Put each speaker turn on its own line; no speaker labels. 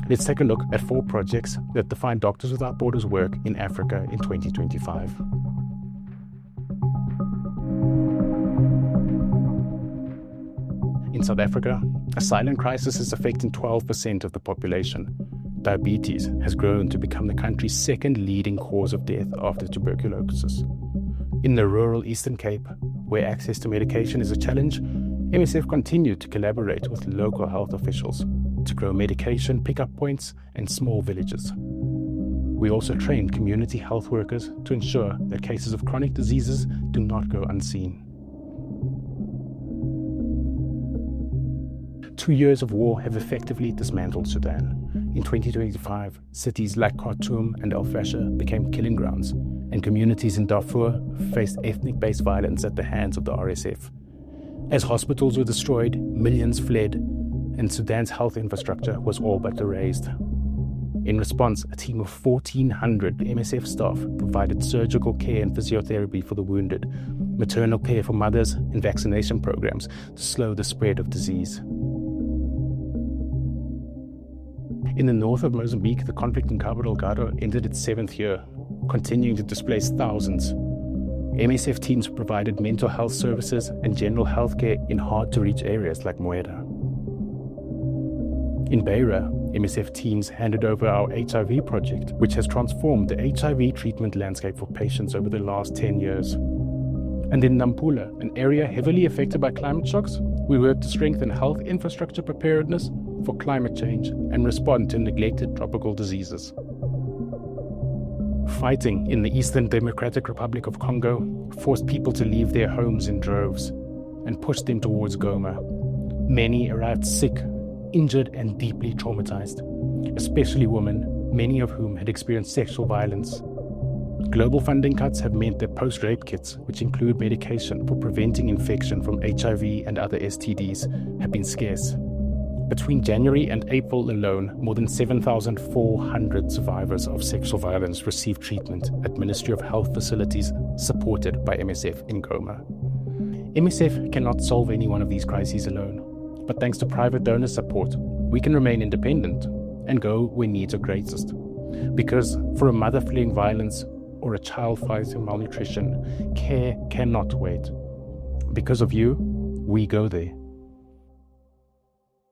Let's take a look at 4 projects that define Doctors Without Borders work in Africa in 2025. In South Africa, a silent crisis is affecting 12% of the population. Diabetes has grown to become the country's second leading cause of death after tuberculosis. In the rural Eastern Cape, where access to medication is a challenge, MSF continued to collaborate with local health officials to grow medication pickup points in small villages. We also trained community health workers to ensure that cases of chronic diseases do not go unseen. 2 years of war have effectively dismantled Sudan. In 2025, cities like Khartoum and El Fasher became killing grounds, and communities in Darfur faced ethnic-based violence at the hands of the RSF. As hospitals were destroyed, millions fled, and Sudan's health infrastructure was all but erased. In response, a team of 1,400 MSF staff provided surgical care and physiotherapy for the wounded, maternal care for mothers, and vaccination programs to slow the spread of disease. In the north of Mozambique, the conflict in Cabo Delgado entered its 7th year, continuing to displace thousands. MSF teams provided mental health services and general health care in hard-to-reach areas like Moeda. In Beira, MSF teams handed over our HIV project, which has transformed the HIV treatment landscape for patients over the last 10 years. And in Nampula, an area heavily affected by climate shocks, we worked to strengthen health infrastructure preparedness for climate change and respond to neglected tropical diseases. Fighting in the Eastern Democratic Republic of Congo forced people to leave their homes in droves and pushed them towards Goma. Many arrived sick, injured, and deeply traumatized, especially women, many of whom had experienced sexual violence. Global funding cuts have meant that post-rape kits, which include medication for preventing infection from HIV and other STDs, have been scarce. Between January and April alone, more than 7,400 survivors of sexual violence received treatment at Ministry of Health facilities supported by MSF in Goma. MSF cannot solve any one of these crises alone, but thanks to private donor support, we can remain independent and go where needs are greatest. Because for a mother fleeing violence or a child fighting malnutrition, care cannot wait. Because of you, we go there.